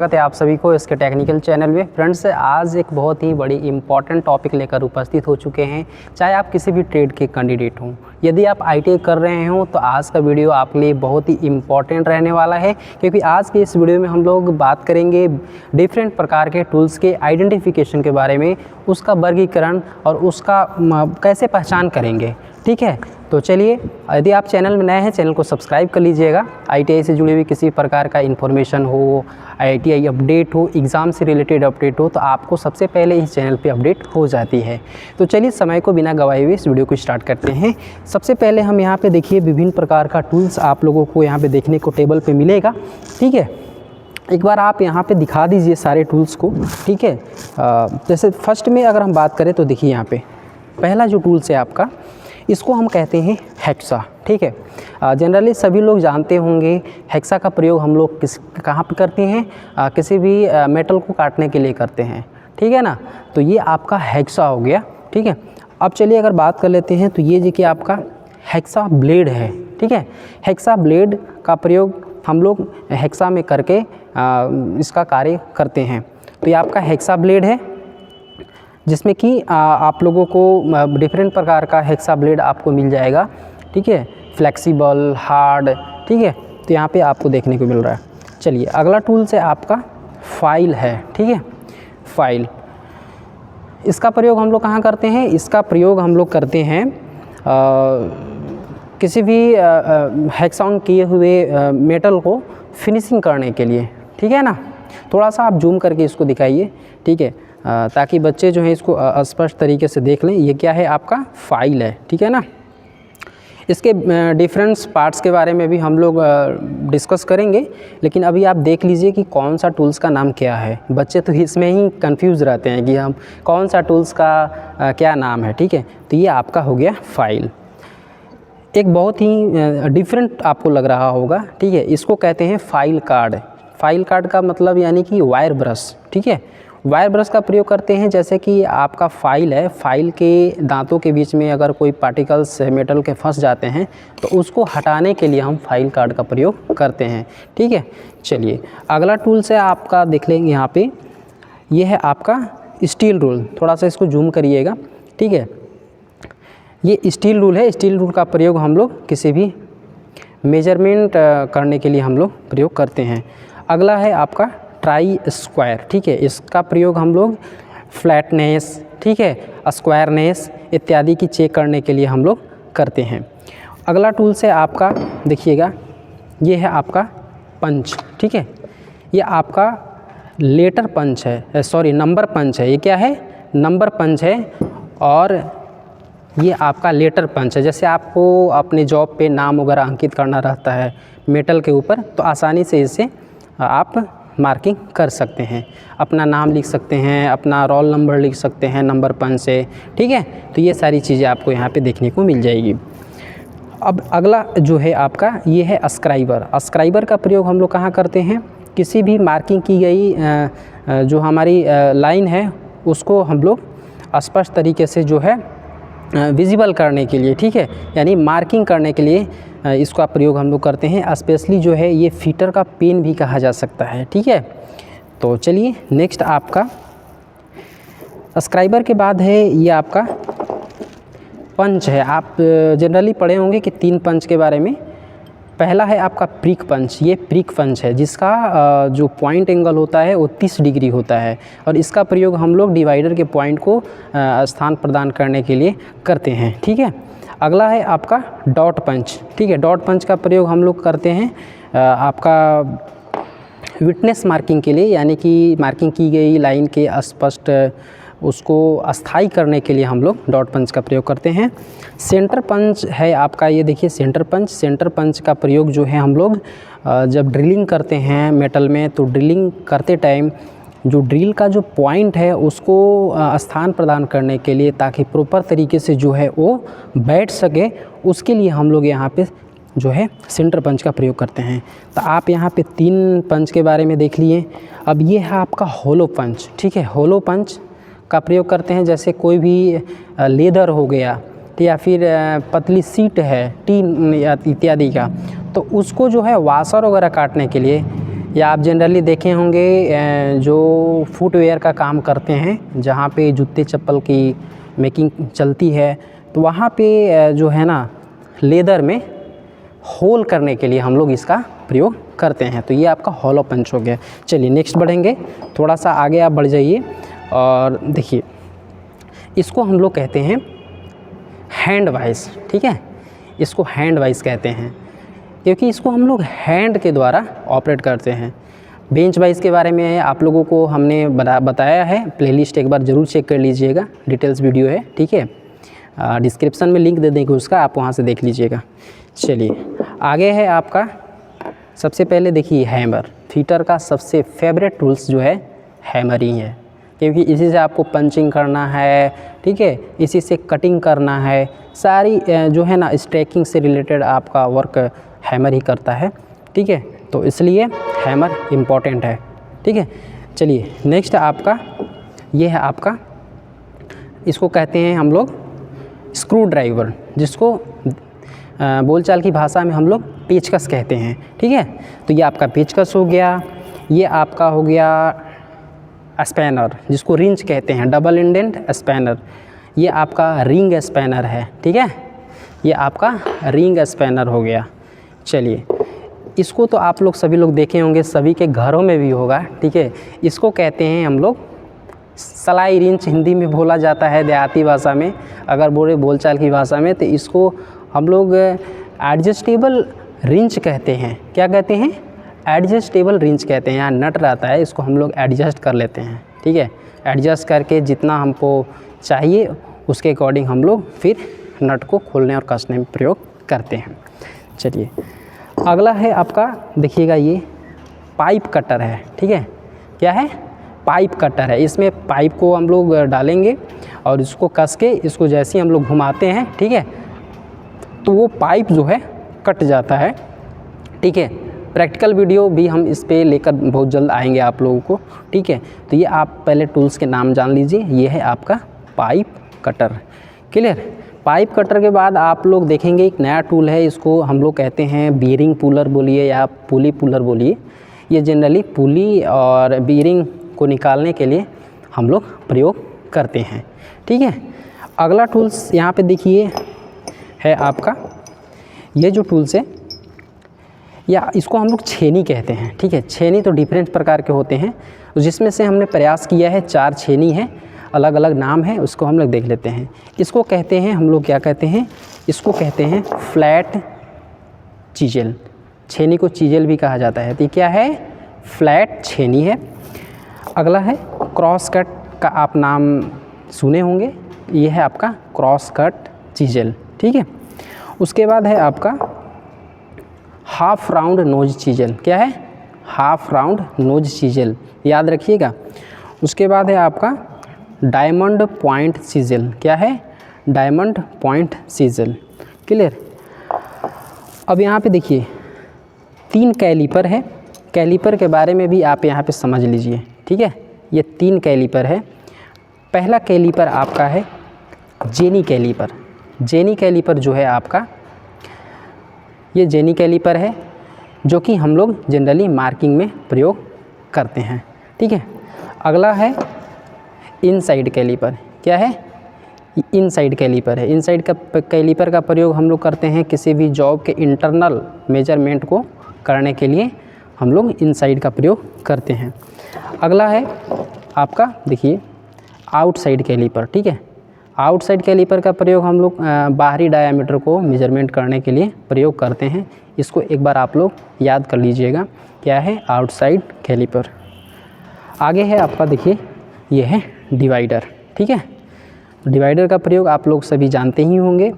स्वागत है आप सभी को इसके टेक्निकल चैनल में। फ्रेंड्स, आज एक बहुत ही बड़ी इंपॉर्टेंट टॉपिक लेकर उपस्थित हो चुके हैं। चाहे आप किसी भी ट्रेड के कैंडिडेट हों, यदि आप आईटीआई कर रहे हो तो आज का वीडियो आपके लिए बहुत ही इम्पॉर्टेंट रहने वाला है, क्योंकि आज के इस वीडियो में हम लोग बात करेंगे डिफरेंट प्रकार के टूल्स के आइडेंटिफिकेशन के बारे में, उसका वर्गीकरण और उसका कैसे पहचान करेंगे। ठीक है, तो चलिए, यदि आप चैनल में नए हैं चैनल को सब्सक्राइब कर लीजिएगा। आईटीआई से जुड़ी हुई किसी प्रकार का इन्फॉर्मेशन हो, आईटीआई अपडेट हो, एग्ज़ाम से रिलेटेड अपडेट हो, तो आपको सबसे पहले इस चैनल पे अपडेट हो जाती है। तो चलिए, समय को बिना गवाए हुए इस वीडियो को स्टार्ट करते हैं। सबसे पहले हम यहाँ पे देखिए विभिन्न प्रकार का टूल्स आप लोगों को यहाँ पे देखने को टेबल पे मिलेगा। ठीक है, एक बार आप यहाँ पे दिखा दीजिए सारे टूल्स को। ठीक है, जैसे फर्स्ट में अगर हम बात करें तो देखिए यहाँ पे पहला जो टूल्स है आपका, इसको हम कहते हैं हेक्सा। ठीक है, जनरली सभी लोग जानते होंगे हेक्सा का प्रयोग हम लोग कहाँ पे करते हैं, किसी भी मेटल को काटने के लिए करते हैं। ठीक है ना, तो ये आपका हेक्सा हो गया। ठीक है, अब चलिए अगर बात कर लेते हैं तो ये देखिए आपका हेक्सा ब्लेड है। ठीक है, हेक्सा ब्लेड का प्रयोग हम लोग हेक्सा में करके इसका कार्य करते हैं। तो ये आपका हेक्सा ब्लेड है, जिसमें कि आप लोगों को डिफरेंट प्रकार का हेक्सा ब्लेड आपको मिल जाएगा। ठीक है, फ्लेक्सिबल, हार्ड। ठीक है, तो यहाँ पे आपको देखने को मिल रहा है। चलिए, अगला टूल से आपका फाइल है। ठीक है, फाइल, इसका प्रयोग हम लोग कहाँ करते हैं? इसका प्रयोग हम लोग करते हैं किसी भी हेक्साउन किए हुए मेटल को फिनिशिंग करने के लिए। ठीक है ना, थोड़ा सा आप जूम करके इसको दिखाइए। ठीक है, ताकि बच्चे जो हैं इसको स्पष्ट तरीके से देख लें। ये क्या है? आपका फाइल है। ठीक है ना, इसके डिफरेंट पार्ट्स के बारे में भी हम लोग डिस्कस करेंगे, लेकिन अभी आप देख लीजिए कि कौन सा टूल्स का नाम क्या है। बच्चे तो इसमें ही कंफ्यूज रहते हैं कि हम कौन सा टूल्स का क्या नाम है। ठीक है, तो ये आपका हो गया फाइल। एक बहुत ही डिफरेंट आपको लग रहा होगा। ठीक है, इसको कहते हैं फाइल कार्ड। फाइल कार्ड का मतलब यानी कि वायर ब्रश। ठीक है, वायर ब्रश का प्रयोग करते हैं, जैसे कि आपका फाइल है, फाइल के दांतों के बीच में अगर कोई पार्टिकल्स मेटल के फंस जाते हैं तो उसको हटाने के लिए हम फाइल कार्ड का प्रयोग करते हैं। ठीक है, चलिए अगला टूल से आपका देख लेंगे। यहाँ पे ये है आपका स्टील रूल। थोड़ा सा इसको जूम करिएगा। ठीक है, ये स्टील रूल है। स्टील रूल का प्रयोग हम लोग किसी भी मेजरमेंट करने के लिए हम लोग प्रयोग करते हैं। अगला है आपका ट्राई स्क्वायर। ठीक है, इसका प्रयोग हम लोग फ्लैटनेस, ठीक है, स्क्वायरनेस इत्यादि की चेक करने के लिए हम लोग करते हैं। अगला टूल से आपका देखिएगा, ये है आपका पंच। ठीक है, ये आपका लेटर पंच है, सॉरी नंबर पंच है। ये क्या है? नंबर पंच है। और ये आपका लेटर पंच है। जैसे आपको अपने जॉब पे नाम वगैरह अंकित करना रहता है मेटल के ऊपर, तो आसानी से इसे आप मार्किंग कर सकते हैं, अपना नाम लिख सकते हैं, अपना रोल नंबर लिख सकते हैं नंबर पंच से। ठीक है, तो ये सारी चीज़ें आपको यहाँ पे देखने को मिल जाएगी। अब अगला जो है आपका, ये है स्क्राइबर। स्क्राइबर का प्रयोग हम लोग कहाँ करते हैं? किसी भी मार्किंग की गई जो हमारी लाइन है उसको हम लोग स्पष्ट तरीके से जो है विजिबल करने के लिए, ठीक है, यानी मार्किंग करने के लिए इसका प्रयोग हम लोग करते हैं। स्पेशली जो है ये फीटर का पेन भी कहा जा सकता है। ठीक है, तो चलिए नेक्स्ट आपका स्क्राइबर के बाद है ये आपका पंच है। आप जनरली पढ़े होंगे कि 3 पंच के बारे में। पहला है आपका प्रिक पंच। ये प्रिक पंच है, जिसका जो पॉइंट एंगल होता है वो 30 डिग्री होता है, और इसका प्रयोग हम लोग डिवाइडर के पॉइंट को स्थान प्रदान करने के लिए करते हैं। ठीक है, अगला है आपका डॉट पंच। ठीक है, डॉट पंच का प्रयोग हम लोग करते हैं आपका विटनेस मार्किंग के लिए, यानी कि मार्किंग की गई लाइन के स्पष्ट उसको अस्थाई करने के लिए हम लोग डॉट पंच का प्रयोग करते हैं। सेंटर पंच है आपका, ये देखिए सेंटर पंच। सेंटर पंच का प्रयोग जो है हम लोग जब ड्रिलिंग करते हैं मेटल में, तो ड्रिलिंग करते टाइम जो ड्रिल का जो पॉइंट है उसको स्थान प्रदान करने के लिए, ताकि प्रॉपर तरीके से जो है वो बैठ सके, उसके लिए हम लोग यहाँ पे जो है सेंटर पंच का प्रयोग करते हैं। तो आप यहाँ पे 3 पंच के बारे में देख लिए। अब ये है आपका होलो पंच। ठीक है, होलो पंच का प्रयोग करते हैं, जैसे कोई भी लेदर हो गया या फिर पतली सीट है टीन इत्यादि का, तो उसको जो है वाशर वगैरह काटने के लिए या आप जनरली देखे होंगे जो फुटवेयर का काम करते हैं, जहाँ पे जूते चप्पल की मेकिंग चलती है, तो वहाँ पे जो है ना लेदर में होल करने के लिए हम लोग इसका प्रयोग करते हैं। तो ये आपका हॉलो पंच हो गया। चलिए नेक्स्ट बढ़ेंगे, थोड़ा सा आगे आप बढ़ जाइए और देखिए इसको हम लोग कहते हैं हैंड वाइज। ठीक है, इसको हैंड वाइज कहते हैं क्योंकि इसको हम लोग हैंड के द्वारा ऑपरेट करते हैं। बेंच वाइज के बारे में आप लोगों को हमने बताया है, प्लेलिस्ट एक बार ज़रूर चेक कर लीजिएगा, डिटेल्स वीडियो है। ठीक है, डिस्क्रिप्शन में लिंक दे देंगे उसका, आप वहाँ से देख लीजिएगा। चलिए आगे है आपका, सबसे पहले देखिए हैमर। फिटर का सबसे फेवरेट टूल्स जो है हैमर ही है, क्योंकि इसी से आपको पंचिंग करना है। ठीक है, इसी से कटिंग करना है, सारी जो है ना स्ट्रैकिंग से रिलेटेड आपका वर्क हैमर ही करता है। ठीक है, तो इसलिए हैमर इम्पॉर्टेंट है। ठीक है, चलिए नेक्स्ट आपका ये है आपका, इसको कहते हैं हम लोग स्क्रू ड्राइवर, जिसको बोलचाल की भाषा में हम लोग पेचकस कहते हैं। ठीक है, तो ये आपका पेचकस हो गया। ये आपका हो गया स्पैनर, जिसको रिंच कहते हैं, डबल इंडेंट स्पैनर। ये आपका रिंग स्पैनर है। ठीक है, ये आपका रिंग स्पैनर हो गया। चलिए इसको तो आप लोग सभी लोग देखे होंगे, सभी के घरों में भी होगा। ठीक है, इसको कहते हैं हम लोग सलाई रिंच, हिंदी में बोला जाता है, देहाती भाषा में अगर बोले बोलचाल की भाषा में, तो इसको हम लोग एडजस्टेबल रिंच कहते हैं। क्या कहते हैं? एडजस्टेबल रिंच कहते हैं। यहाँ नट रहता है, इसको हम लोग एडजस्ट कर लेते हैं। ठीक है, एडजस्ट करके जितना हमको चाहिए उसके अकॉर्डिंग हम लोग फिर नट को खोलने और कसने में प्रयोग करते हैं। चलिए अगला है आपका, देखिएगा ये पाइप कटर है। ठीक है, क्या है? पाइप कटर है। इसमें पाइप को हम लोग डालेंगे और इसको कस के इसको जैसे ही हम लोग घुमाते हैं, ठीक है, तो वो पाइप जो है कट जाता है। ठीक है, प्रैक्टिकल वीडियो भी हम इस पे लेकर बहुत जल्द आएंगे आप लोगों को। ठीक है, तो ये आप पहले टूल्स के नाम जान लीजिए। ये है आपका pipe cutter. Clear? Pipe cutter के बाद आप लोग देखेंगे एक नया टूल है, इसको हम लोग कहते हैं बीयरिंग पुलर बोलिए या पुली पुलर बोलिए। ये जनरली पुली और बीयरिंग को निकालने के लिए हम लोग प्रयोग करते हैं। ठीक है, अगला टूल्स यहाँ पे देखिए है आपका, ये जो टूल्स है या इसको हम लोग छेनी कहते हैं। ठीक है, छेनी तो डिफरेंट प्रकार के होते हैं, जिसमें से हमने प्रयास किया है 4 छेनी है, अलग अलग नाम है, उसको हम लोग देख लेते हैं। इसको कहते हैं हम लोग, क्या कहते हैं? इसको कहते हैं फ्लैट चीजेल। छेनी को चीजेल भी कहा जाता है। तो ये क्या है? फ्लैट छेनी है। अगला है क्रॉस कट का, आप नाम सुने होंगे, ये है आपका क्रॉस कट चीजेल। ठीक है, उसके बाद है आपका हाफ राउंड नोज चीजेल। क्या है? हाफ राउंड नोज चीजेल, याद रखिएगा। उसके बाद है आपका डायमंड पॉइंट चीजेल। क्या है? Diamond point chisel. क्लियर? अब यहाँ पे देखिए 3 कैलीपर है। कैलीपर के बारे में भी आप यहाँ पे समझ लीजिए। ठीक है, ये 3 कैलीपर है। पहला कैलीपर आपका है जेनी कैलीपर। जेनी कैलीपर जो है आपका, ये जेनी कैलीपर है जो कि हम लोग जनरली मार्किंग में प्रयोग करते हैं। ठीक है, अगला है इनसाइड कैलीपर। क्या है? इनसाइड कैलीपर है। इनसाइड का कैलीपर का प्रयोग हम लोग करते हैं किसी भी जॉब के इंटरनल मेजरमेंट को करने के लिए हम लोग इनसाइड का प्रयोग करते हैं। अगला है आपका देखिए आउटसाइड कैलीपर। ठीक है, आउटसाइड कैलीपर का प्रयोग हम लोग बाहरी डायामीटर को मेजरमेंट करने के लिए प्रयोग करते हैं। इसको एक बार आप लोग याद कर लीजिएगा, क्या है? Outside caliper. आगे है आपका देखिए, ये है डिवाइडर। ठीक है, डिवाइडर का प्रयोग आप लोग सभी जानते ही होंगे,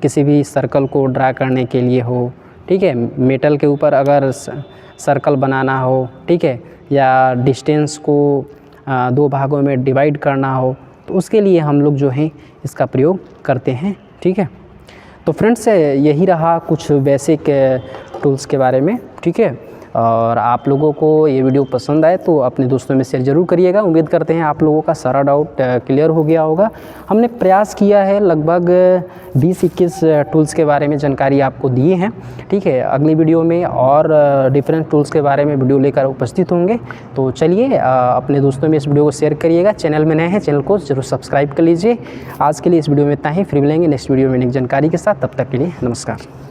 किसी भी सर्कल को ड्रा करने के लिए हो। ठीक है, मेटल के ऊपर अगर सर्कल बनाना हो, ठीक है, या डिस्टेंस को 2 भागों में डिवाइड करना हो, तो उसके लिए हम लोग जो है इसका प्रयोग करते हैं। ठीक है, तो फ्रेंड्स यही रहा कुछ बेसिक टूल्स के बारे में। ठीक है, और आप लोगों को ये वीडियो पसंद आए तो अपने दोस्तों में शेयर ज़रूर करिएगा। उम्मीद करते हैं आप लोगों का सारा डाउट क्लियर हो गया होगा। हमने प्रयास किया है लगभग 20-21 टूल्स के बारे में जानकारी आपको दी है, ठीक है। अगली वीडियो में और डिफरेंट टूल्स के बारे में वीडियो लेकर उपस्थित होंगे। तो चलिए अपने दोस्तों में इस वीडियो को शेयर करिएगा। चैनल में नए हैं, चैनल को जरूर सब्सक्राइब कर लीजिए। आज के लिए इस वीडियो में इतना ही, फिर मिलेंगे नेक्स्ट वीडियो में नई जानकारी के साथ। तब तक के लिए नमस्कार।